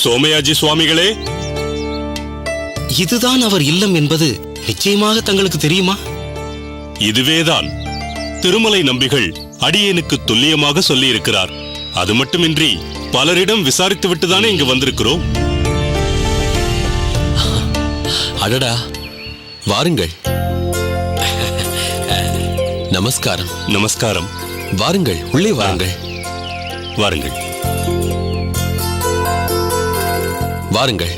சோமயாஜி சுவாமிகளே, இதுதான் அவர் இல்லம் என்பது நிச்சயமாக தங்களுக்கு தெரியுமா? இதுவேதான் திருமலை நம்பிகள் அடியேனுக்கு துல்லியமாக சொல்லியிருக்கிறார். அது மட்டுமின்றி பலரிடம் விசாரித்துவிட்டுதானே இங்கு வந்திருக்கிறோம். அடடா, வாருங்கள். நமஸ்காரம். நமஸ்காரம். வாருங்கள், உள்ளே வாருங்கள். வாருங்கள் வாருங்கள்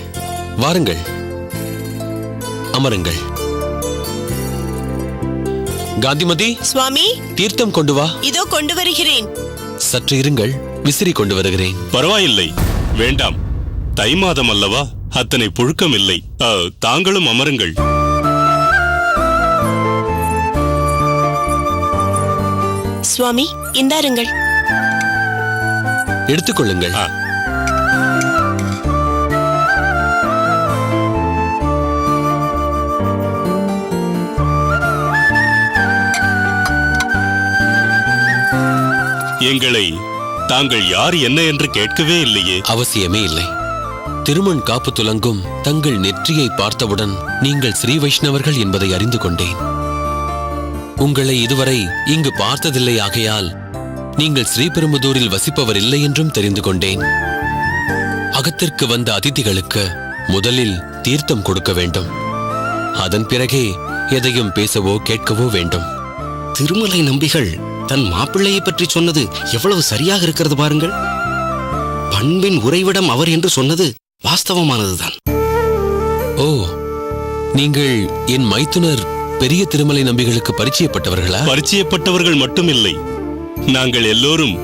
வாருங்கள், அமருங்கள். காந்திமதி, சுவாமி, தீர்த்தம் கொண்டு வா. இதோ கொண்டு வருகிறேன். சற்று இருங்கள், விசிறி கொண்டு வருகிறேன். பரவாயில்லை, வேண்டாம். தை மாதம் அல்லவா, அத்தனை புழுக்கம் இல்லை. தாங்களும் அமருங்கள். சுவாமி, இந்தாருங்கள். எடுத்துக்கொள்ளுங்கள். எங்களை தாங்கள் யார் என்ன என்று கேட்கவே இல்லையே. அவசியமே இல்லை. திருமண் காப்பு துலங்கும் தங்கள் நெற்றியை பார்த்தவுடன் நீங்கள் ஸ்ரீ வைஷ்ணவர்கள் என்பதை அறிந்து கொண்டேன். உங்களை இதுவரை இங்கு பார்த்ததில்லை. ஆகையால் நீங்கள் ஸ்ரீபெரும்புதூரில் வசிப்பவர் இல்லை என்றும் தெரிந்து கொண்டேன். அகத்திற்கு வந்த அதிதிகளுக்கு முதலில் தீர்த்தம் கொடுக்க வேண்டும். அதன் பிறகே எதையும் பேசவோ கேட்கவோ வேண்டும். திருமலை நம்பிகள் தன் மாப்பிள்ளையை பற்றி சொன்னது எவ்வளவு சரியாக இருக்கிறது பாருங்கள். பண்பின் உறைவிடம் அவர் என்று சொன்னது வாஸ்தவமானதுதான். ஓ, நீங்கள் என் மைத்துனர் பெரிய திருமலை நம்பிகளுக்கு பரிச்சயப்பட்டவர்களா? பரிச்சயப்பட்டவர்கள் மட்டுமில்லை, நாங்கள் எல்லோரும்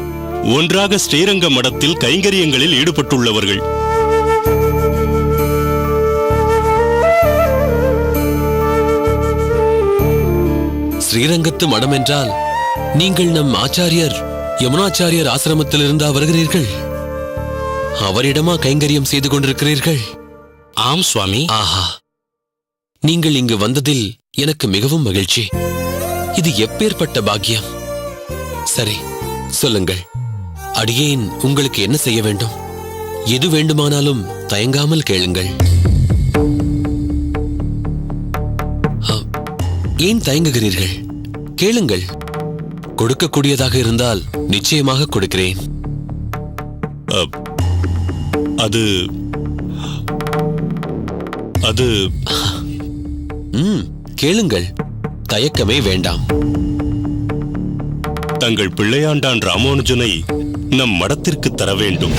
ஒன்றாக ஸ்ரீரங்க மடத்தில் கைங்கரியங்களில் ஈடுபட்டுள்ளவர்கள். ஸ்ரீரங்கத்து மடம் என்றால் நீங்கள் நம் ஆச்சாரியர் யமுனாச்சாரியர் ஆசிரமத்தில் இருந்தா வருகிறீர்கள்? அவரிடமா கைங்கரியம் செய்து கொண்டிருக்கிறீர்கள்? ஆம் சுவாமி. ஆஹா, நீங்கள் இங்கு வந்ததில் எனக்கு மிகவும் மகிழ்ச்சி. இது எப்பேற்பட்ட பாக்கியம். சரி, சொல்லுங்கள், அடியேன் உங்களுக்கு என்ன செய்ய வேண்டும்? எது வேண்டுமானாலும் தயங்காமல் கேளுங்கள். ஏன் தயங்குகிறீர்கள்? கேளுங்கள். கொடுக்கக்கூடியதாக இருந்தால் நிச்சயமாக கொடுக்கிறேன். அது அது கேளுங்கள், தயக்கமே வேண்டாம். தங்கள் பிள்ளையாண்டான் ராமானுஜனை நம் மடத்திற்கு தர வேண்டும்.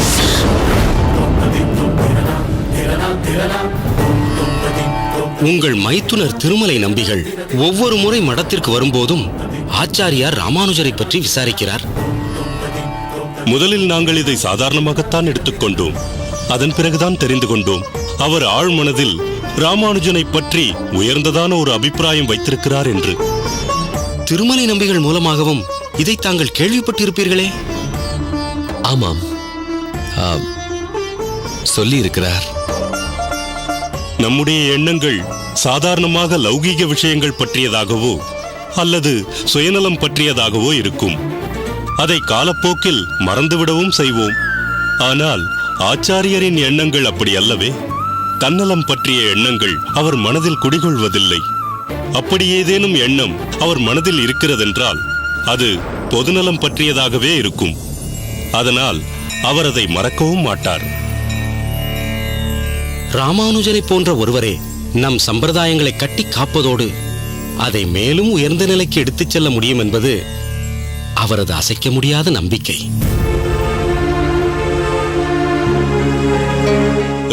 உங்கள் மைத்துனர் திருமலை நம்பிகள் ஒவ்வொரு முறை மடத்திற்கு வரும்போதும் ஆச்சாரியார் ராமானுஜரை பற்றி விசாரிக்கிறார். முதலில் நாங்கள் இதை சாதாரணமாகத்தான் எடுத்துக்கொண்டோம். அதன் பிறகுதான் தெரிந்து கொண்டோம் அவர் ஆழ்மனதில் ராமானுஜனை பற்றி உயர்ந்ததான ஒரு அபிப்பிராயம் வைத்திருக்கிறார் என்று. திருமலை நம்பிகள் மூலமாகவும் இதை தாங்கள் கேள்விப்பட்டிருப்பீர்களே? ஆமாம், சொல்லி இருக்கிறார். நம்முடைய எண்ணங்கள் சாதாரணமாக லௌகீக விஷயங்கள் பற்றியதாகவோ அல்லது சுயநலம் பற்றியதாகவோ இருக்கும். அதை காலப்போக்கில் மறந்துவிடவும் செய்வோம். ஆனால் ஆச்சாரியரின் எண்ணங்கள் அப்படி அல்லவே. தன்னலம் பற்றிய எண்ணங்கள் அவர் மனதில் குடிகொள்வதில்லை. அப்படி ஏதேனும் எண்ணம் அவர் மனதில் இருக்கிறதென்றால் அது பொதுநலம் பற்றியதாகவே இருக்கும். அதனால் அவர் அதை மறக்கவும் மாட்டார். ராமானுஜரை போன்ற ஒருவரே நம் சம்பிரதாயங்களை கட்டி காப்பதோடு அதை மேலும் உயர்ந்த நிலைக்கு எடுத்துச் செல்ல முடியும் என்பது அவரது அசைக்க முடியாத நம்பிக்கை.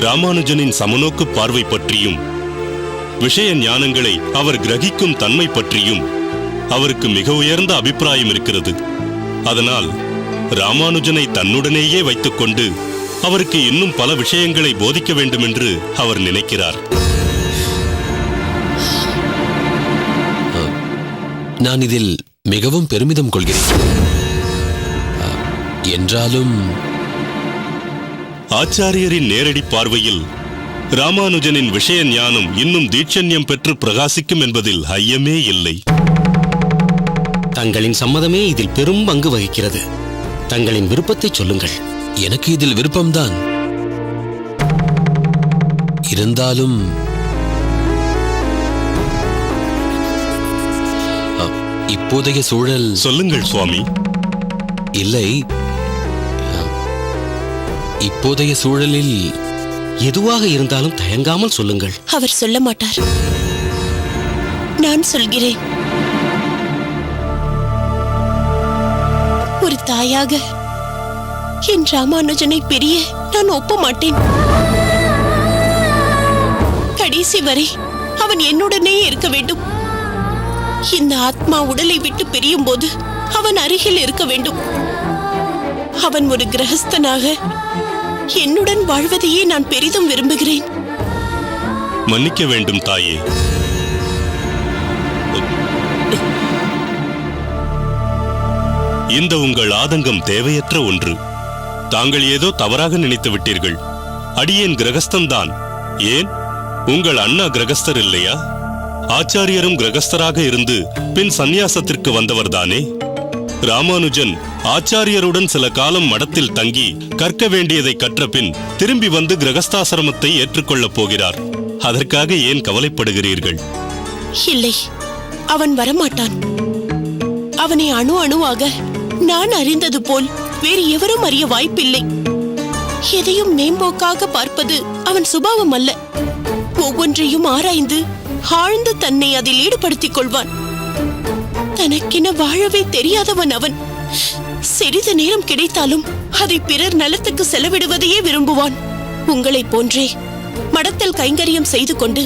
ராமானுஜனின் சமநோக்கு பார்வை பற்றியும் விஷய ஞானங்களை அவர் கிரகிக்கும் தன்மை பற்றியும் அவருக்கு மிக உயர்ந்த அபிப்பிராயம் இருக்கிறது. அதனால் ராமானுஜனை தன்னுடனேயே வைத்துக்கொண்டு அவருக்கு இன்னும் பல விஷயங்களை போதிக்க வேண்டும் என்று அவர் நினைக்கிறார். நான் இதில் மிகவும் பெருமிதம் கொள்கிறேன். என்றாலும் ஆச்சாரியரின் நேரடி பார்வையில் ராமானுஜனின் விஷய ஞானம் இன்னும் தீட்சண்யம் பெற்று பிரகாசிக்கும் என்பதில் ஐயமே இல்லை. தங்களின் சம்மதமே இதில் பெரும் பங்கு வகிக்கிறது. தங்களின் விருப்பத்தை சொல்லுங்கள். எனக்கு இதில் விருப்பம்தான். இருந்தாலும் இப்போதைய சூழல்... சொல்லுங்கள் சுவாமி. இல்லை, இப்போதைய சூழலில் எதுவாக இருந்தாலும் தயங்காமல் சொல்லுங்கள். அவர் சொல்ல மாட்டார். நான் சொல்கிறேன். ஒரு தாயாக என் ராமானுஜனை பிரிய நான் ஒப்ப மாட்டேன். கடைசி வரை அவன் என்னுடனே இருக்க வேண்டும். இந்த ஆத்மா உடலை விட்டு பிரியும் போது அவன் அருகில் இருக்க வேண்டும். அவன் ஒரு கிரகஸ்தனாக என்னுடன் வாழ்வதையே நான் பெரிதும் விரும்புகிறேன். மன்னிக்க வேண்டும் தாயே. இந்த உங்கள் ஆதங்கம் தேவையற்ற ஒன்று. தாங்கள் ஏதோ தவறாக நினைத்து விட்டீர்கள். அடியேன் கிரகஸ்தன்தான். ஏன், உங்கள் அண்ணா கிரகஸ்தர் இல்லையா? ஆச்சாரியரும் கிரகஸ்தராக இருந்து பின் சந்நியாசத்திற்கு வந்தவர்தானே. ராமானுஜன் ஆச்சாரியருடன் சில காலம் மடத்தில் தங்கி கற்க வேண்டியதை கற்ற பின் திரும்பி வந்து கிரகஸ்தாசிரமத்தை ஏற்றுக்கொள்ளப் போகிறார். அதற்காக ஏன் கவலைப்படுகிறீர்கள்? இல்லை, அவன் வரமாட்டான். அவனை அணு அணுவாக நான் அறிந்தது போல் வேறு எவரும் அறிய வாய்ப்பில்லை. எதையும் மேம்போக்காக பார்ப்பது அவன் சுபாவம் அல்ல. ஒவ்வொன்றையும் ஆராய்ந்து ஆழ்ந்து தன்னை அதில் ஈடுபடுத்திக் கொள்வான். தனக்கென வாழவே தெரியாதவன் அவன். சிறிது நேரம் கிடைத்தாலும் அதை பிறர் நலத்துக்கு செலவிடுவதையே விரும்புவான். உங்களைப் போன்றே மடத்தில் கைங்கரியம் செய்து கொண்டு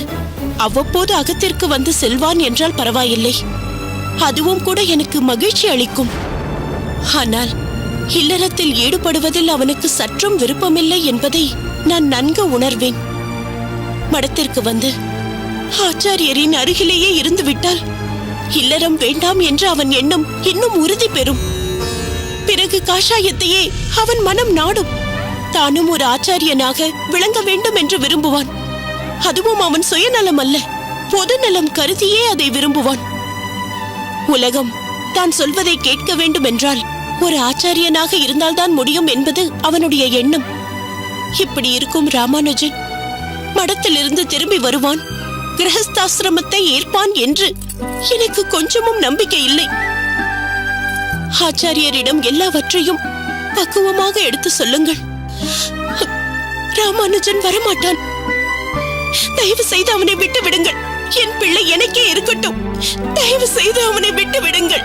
அவ்வப்போது அகத்திற்கு வந்து செல்வான் என்றால் பரவாயில்லை. அதுவும் கூட எனக்கு மகிழ்ச்சி அளிக்கும். ஆனால் இல்லறத்தில் ஈடுபடுவதில் அவனுக்கு சற்றும் விருப்பமில்லை என்பதை நான் நன்கு உணர்வேன். மடத்திற்கு வந்து ஆச்சாரியரின் அருகிலேயே இருந்து விட்டால் இல்லறம் வேண்டாம் என்ற அவன் எண்ணம் இன்னும் உறுதி பெறும். பிறகு காஷாயத்தையே அவன் மனம் நாடும். தானும் ஒரு ஆச்சாரியனாக விளங்க வேண்டும் என்று விரும்புவான். அதுவும் அவன் சுயநலம் அல்ல, பொது நலம் கருதியே அதை விரும்புவான். உலகம் தான் சொல்வதை கேட்க வேண்டும் என்றால் ஒரு ஆச்சாரியனாக இருந்தால்தான் முடியும் என்பது அவனுடைய எண்ணம். இப்படி இருக்கும் ராமானுஜன் மடத்திலிருந்து திரும்பி வருவான், கிரகஸ்தாசிரமத்தை ஏற்பான் என்று எனக்கு கொஞ்சமும் நம்பிக்கை இல்லை. ஆச்சாரியரிடம் எல்லாவற்றையும் பக்குவமாக எடுத்து சொல்லுங்கள். ராமானுஜன் வரமாட்டான். தயவு செய்து அவனை விட்டு விடுங்கள். என் பிள்ளை எனக்கே இருக்கட்டும். தயவு செய்து அவனை விட்டு விடுங்கள்.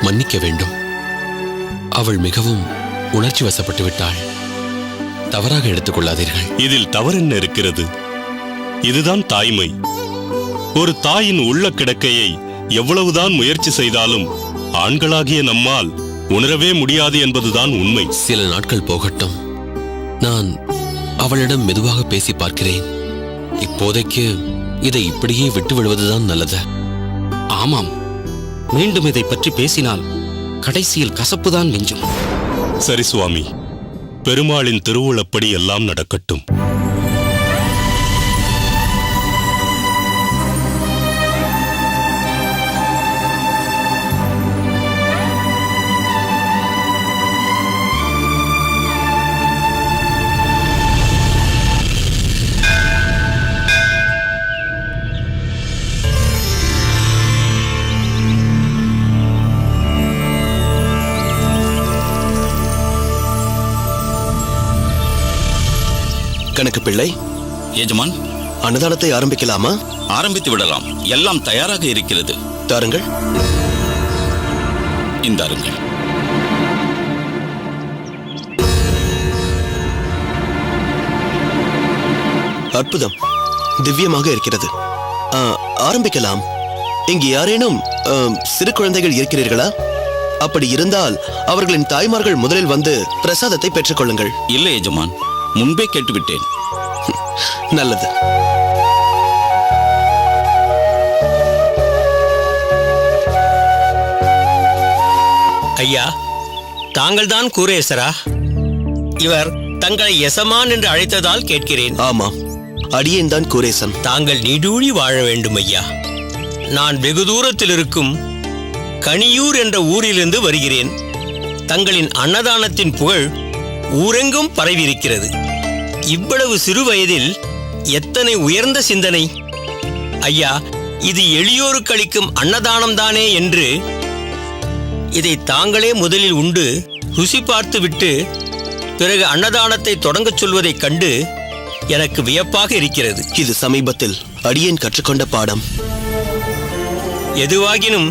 மன்னிக்க வேண்டும். அவள் மிகவும் உணர்ச்சி வசப்பட்டு விட்டாள். தவறாக எடுத்துக் கொள்ளாதீர்கள். இதில் தவறென்ன இருக்கிறது? இதுதான் தாய்மை. ஒரு தாயின் உள்ள கிடக்கையை எவ்வளவுதான் முயற்சி செய்தாலும் ஆண்களாகிய நம்மால் உணரவே முடியாது என்பதுதான் உண்மை. சில நாட்கள் போகட்டும். நான் அவளிடம் மெதுவாக பேசி பார்க்கிறேன். இப்போதைக்கு இதை இப்படியே விட்டு விடுவதுதான் நல்லது. ஆமாம், மீண்டும் இதை பற்றி பேசினால் கடைசியில் கசப்புதான் மிஞ்சும். சரி சுவாமி, பெருமாளின் திருவுளப்படி எல்லாம் நடக்கட்டும். கணக்கு பிள்ளை, எஜமான், அன்னதானத்தை ஆரம்பிக்கலாமா? ஆரம்பித்து விடலாம். எல்லாம் தயாராக இருக்கிறது. தாருங்கள். இந்தாருங்கள். அற்புதம், திவ்யமாக இருக்கிறது. ஆரம்பிக்கலாம். இங்கு யாரேனும் சிறு குழந்தைகள் இருக்கிறீர்களா? அப்படி இருந்தால் அவர்களின் தாய்மார்கள் முதலில் வந்து பிரசாதத்தை பெற்றுக் கொள்ளுங்கள். இல்லை எஜமான், முன்பே கேட்டுவிட்டேன். நல்லது. ஐயா, தாங்கள்தான் கூரேசரா? இவர் தங்களை எசமான் என்று அழைத்ததால் கேட்கிறேன். ஆமாம், அடியேன் தான் கூரேசன். தாங்கள் நீடூழி வாழ வேண்டும் ஐயா. நான் வெகு தூரத்தில் இருக்கும் கனியூர் என்ற ஊரிலிருந்து வருகிறேன். தங்களின் அன்னதானத்தின் புகழ் ஊரெங்கும் பரவியிருக்கிறது. இவ்வளவு சிறு வயதில் எத்தனை உயர்ந்த சிந்தனை! ஐயா, இது எளியோருக்கு அளிக்கும் அன்னதானம்தானே என்று இதை தாங்களே முதலில் உண்டு ருசி பார்த்துவிட்டு பிறகு அன்னதானத்தை தொடங்கச் சொல்வதைக் கண்டு எனக்கு வியப்பாக இருக்கிறது. இது சமீபத்தில் அடியேன் கற்றுக்கொண்ட பாடம். எதுவாகினும்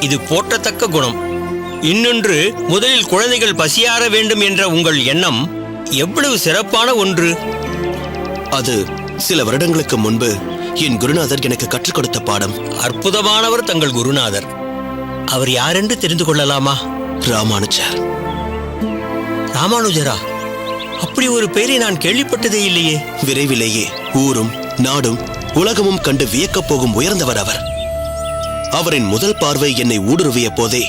இது போற்றத்தக்க குணம். இன்னொன்று, முதலில் குழந்தைகள் பசியாற வேண்டும் என்ற உங்கள் எண்ணம் எவ்வளவு சிறப்பான ஒன்று! அது சில வருடங்களுக்கு முன்பு என் குருநாதர் எனக்கு கற்றுக் கொடுத்த பாடம். அற்புதமானவர் தங்கள் குருநாதர். அவர் யாரென்று தெரிந்து கொள்ளலாமா? ராமானுஜர். ராமானுஜரா? அப்படி ஒரு பெயரை நான் கேள்விப்பட்டதே இல்லையே. விரைவிலேயே ஊரும் நாடும் உலகமும் கண்டு வியக்கப் போகும் உயர்ந்தவர் அவர். அவரின் முதல் பார்வை என்னை ஊடுருவிய போதே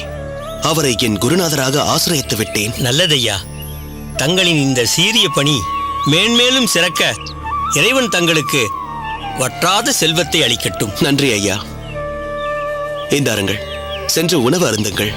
அவரை என் குருநாதராக ஆசிரியத்து விட்டேன். நல்லதையா, தங்களின் இந்த சீரிய பணி மேன்மேலும் சிறக்க இறைவன் தங்களுக்கு வற்றாத செல்வத்தை அளிக்கட்டும். நன்றி ஐயா. இந்தாருங்கள், சென்று உணவு அருந்துங்கள்.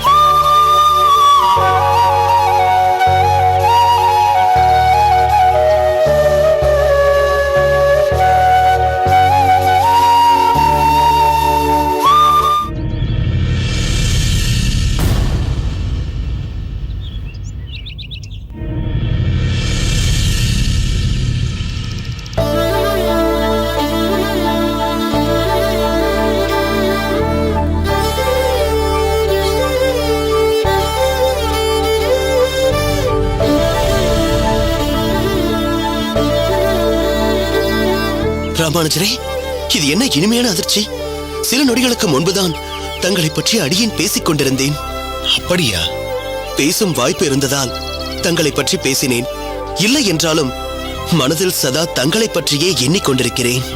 ராமானுஜரே, இது என்ன இனிமையான அதிர்ச்சி! சில நொடிகளுக்கு முன்புதான் தங்களை பற்றி அடியேன் பேசிக் கொண்டிருந்தேன். அப்படியா? பேசும் வாய்ப்பு இருந்ததால் தங்களை பற்றி பேசினேன். இல்லை என்றாலும் மனதில் சதா தங்களை பற்றியே எண்ணிக்கொண்டிருக்கிறேன்.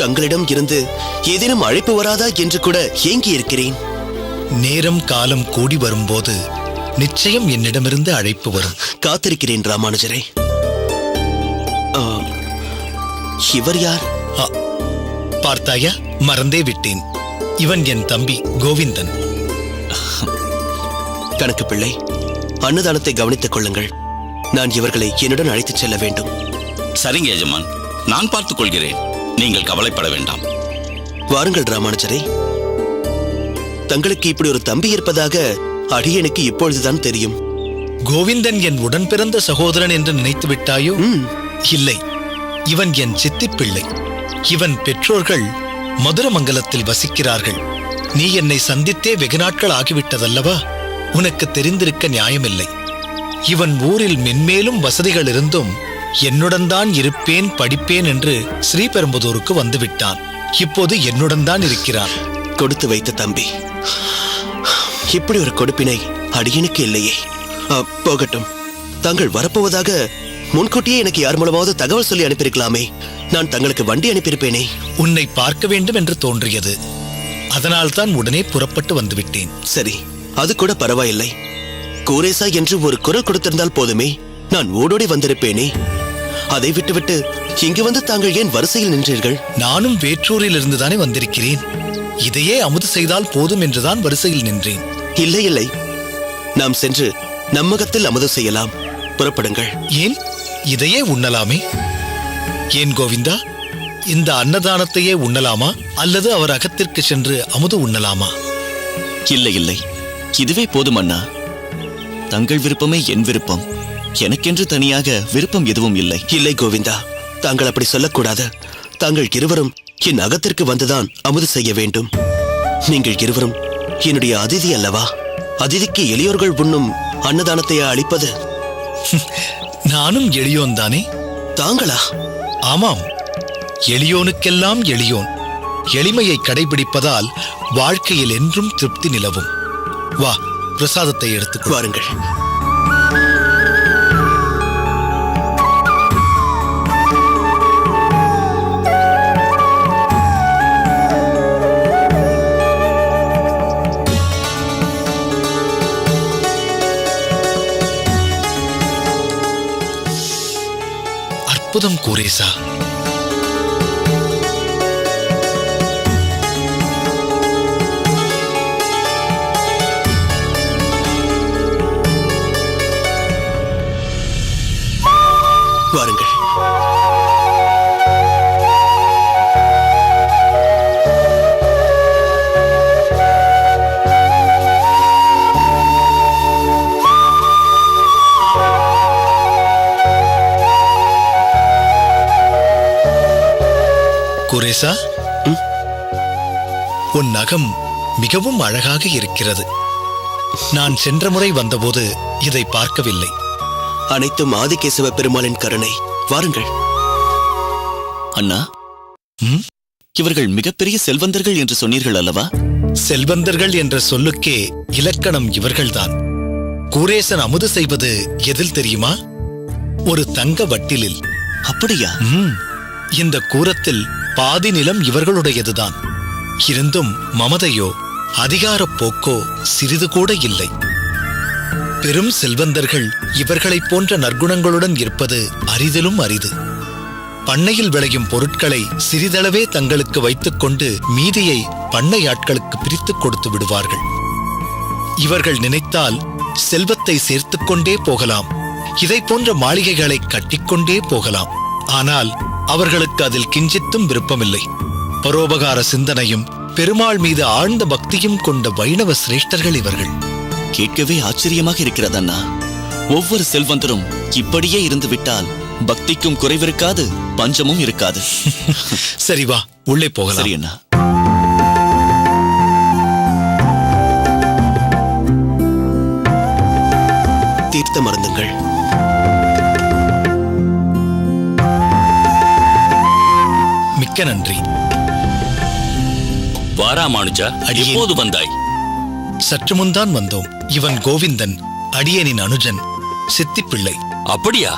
தங்களிடம் இருந்து ஏதேனும் அழைப்பு வராதா என்று கூட ஏங்கி இருக்கிறேன். நேரம் காலம் கூடி வரும்போது நிச்சயம் என்னிடமிருந்து அழைப்பு வரும். காத்திருக்கிறேன் ராமானுஜரே. இவர் யார்? பார்த்தாயா, மறந்தே விட்டேன். இவன் என் தம்பி கோவிந்தன். கணக்கு பிள்ளை, அன்னதானத்தை கவனித்துக் கொள்ளுங்கள். நான் இவர்களை என்னுடன் அழைத்துச் செல்ல வேண்டும். சரிங்க எஜமான், நான் பார்த்துக் கொள்கிறேன். நீங்கள் கவலைப்பட வேண்டாம். வாருங்கள் ராமானுஜரே. தங்களுக்கு இப்படி ஒரு தம்பி இருப்பதாக அடியனுக்கு இப்பொழுதுதான் தெரியும். கோவிந்தன் என் உடன் பிறந்த சகோதரன் என்று நினைத்து விட்டாயோ? இல்லை, இவன் என் சித்திப் பிள்ளை. இவன் பெற்றோர்கள் மதுரமங்கலத்தில் வசிக்கிறார்கள். நீ என்னை சந்தித்தே வெகு நாட்கள் ஆகிவிட்டதல்லவா? உனக்கு தெரிந்திருக்க நியாயமில்லை. இவன் ஊரில் மென்மேலும் வசதிகள் இருந்தும் என்னுடன் தான் இருப்பேன், படிப்பேன் என்று ஸ்ரீபெரும்புதூருக்கு வந்துவிட்டான். இப்போது என்னுடன் தான் இருக்கிறான். கொடுத்து வைத்த தம்பி. இப்படி ஒரு கொடுப்பினை அடியனுக்கு இல்லையே. போகட்டும். தாங்கள் வரப்போவதாக முன்கூட்டியே எனக்கு யார் மூலமாவது தகவல் சொல்லி அனுப்பியிருக்கலாமே. நான் தங்களுக்கு வண்டி அனுப்பியிருப்பேனே. உன்னை பார்க்க வேண்டும் என்று தோன்றியது. அதனால் தான் உடனே புறப்பட்டு வந்துவிட்டேன். சரி, அது கூட பரவாயில்லை. கூரேசா என்று ஒரு குரல் கொடுத்திருந்தால் போதுமே, நான் ஓடோடி வந்திருப்பேனே. அதை விட்டுவிட்டு இங்கு வந்து தாங்கள் ஏன் வரிசையில் நின்றீர்கள்? நானும் வேற்றூரில் இருந்துதானே வந்திருக்கிறேன். இதையே அமுது செய்தால் போதும் என்றுதான் வரிசையில் நின்றேன். இல்லை இல்லை, நாம் சென்று நம்மகத்தில் அமுது செய்யலாம். புறப்படுங்கள். ஏன்? இதையே உண்ணலாமே. ஏன் கோவிந்தா, இந்த அன்னதானத்தையே உண்ணலாமா அல்லது அவர் அகத்திற்கு சென்று அமுது உண்ணலாமா? இல்லை இல்லை, இதுவே போதும் அண்ணா. தங்கள் விருப்பமே என் விருப்பம். எனக்கென்று தனியாக விருப்பம் எதுவும் இல்லை. இல்லை கோவிந்தா, தாங்கள் அப்படி சொல்லக்கூடாது. தாங்கள் இருவரும் என் அகத்திற்கு வந்துதான் அமுது செய்ய வேண்டும். நீங்கள் இருவரும் என்னுடைய அதிதி அல்லவா? அதிதிக்கு எளியோர்கள் உண்ணும் அன்னதானத்தை அளிப்பது. நானும் எளியோன் தானே. தாங்களா? ஆமாம், எளியோனுக்கெல்லாம் எளியோன். எளிமையை கடைபிடிப்பதால் வாழ்க்கையில் என்றும் திருப்தி நிலவும். வா, பிரசாதத்தை எடுத்துக் வாருங்கள். அற்புதம் கூரேசா. குரேசா, உன் நகம் மிகவும் அழகாக இருக்கிறது. நான் சென்ற முறை வந்தபோது இதை பார்க்கவில்லை. அனைத்தும் ஆதிகேசவ பெருமாளின் கருணை. வாருங்கள். அண்ணா, இவர்கள் மிகப்பெரிய செல்வந்தர்கள் என்று சொன்னீர்கள் அல்லவா? செல்வந்தர்கள் என்ற சொல்லுக்கே இலக்கணம் இவர்கள்தான். கூரேசன் அமுது செய்வது எதில் தெரியுமா? ஒரு தங்க வட்டிலில். அப்படியா? இந்த கூரத்தில் பாதி நிலம் இவர்களுடையதுதான். இருந்தும் மமதையோ அதிகாரப் போக்கோ சிறிது கூட இல்லை. பெரும் செல்வந்தர்கள் இவர்களைப் போன்ற நற்குணங்களுடன் இருப்பது அரிதிலும் அரிது. பண்ணையில் விளையும் பொருட்களை சிறிதளவே தங்களுக்கு வைத்துக்கொண்டு மீதியை பண்ணை ஆட்களுக்கு பிரித்துக் கொடுத்து விடுவார்கள். இவர்கள் நினைத்தால் செல்வத்தை சேர்த்துக்கொண்டே போகலாம், இதை போன்ற மாளிகைகளை கட்டிக்கொண்டே போகலாம். ஆனால் அவர்களுக்கு அதில் கிஞ்சித்தும் விருப்பமில்லை. பரோபகார சிந்தனையும் பெருமாள் மீது ஆழ்ந்த பக்தியும் கொண்ட வைணவ சிரேஷ்டர்கள் இவர்கள். கேட்கவே ஆச்சரியமாக இருக்கிறது அண்ணா. ஒவ்வொரு செல்வந்தரும் இப்படியே இருந்து விட்டால் பக்திக்கும் குறைவிருக்காது, பஞ்சமும் இருக்காது. சரி, வா உள்ளே போகலாம். சரி அண்ணா. தீர்த்தம் அருந்துங்கள். மிக்க நன்றி. வாராமானுஜா, அடியேன். எப்போது வந்தாய்? சற்று முன்தான் வந்தோம். இவன் கோவிந்தன், அடியேனின் அனுஜன், சித்திப்பிள்ளை. அப்படியா?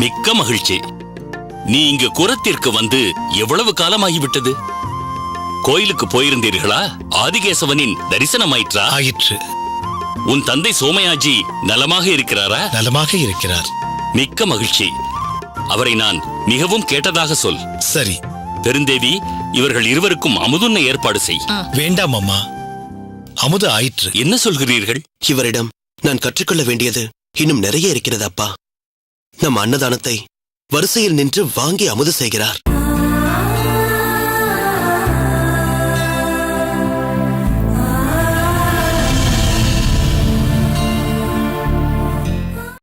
மிக்க மகிழ்ச்சி. நீ இங்கு குரத்திற்கு வந்து எவ்வளவு காலமாகிவிட்டது? கோயிலுக்கு போயிருந்தீர்களா? ஆதிகேசவனின் தரிசனமாயிற்றா? ஆயிற்று. உன் தந்தை சோமயாஜி நலமாக இருக்கிறாரா? நலமாக இருக்கிறார். மிக்க மகிழ்ச்சி. அவரை நான் மிகவும் கேட்டதாக சொல். சரி. பெருந்தேவி, இவர்கள் இருவருக்கும் அமுதுண்ண ஏற்பாடு செய். வேண்டாம் அம்மா, அமுது ஆயிற்று. என்ன சொல்கிறீர்கள்? இவரிடம் நான் கற்றுக்கொள்ள வேண்டியது இன்னும் நிறைய இருக்கிறது அப்பா. நம் அன்னதானத்தை வரிசையில் நின்று வாங்கி அமுது செய்கிறார்.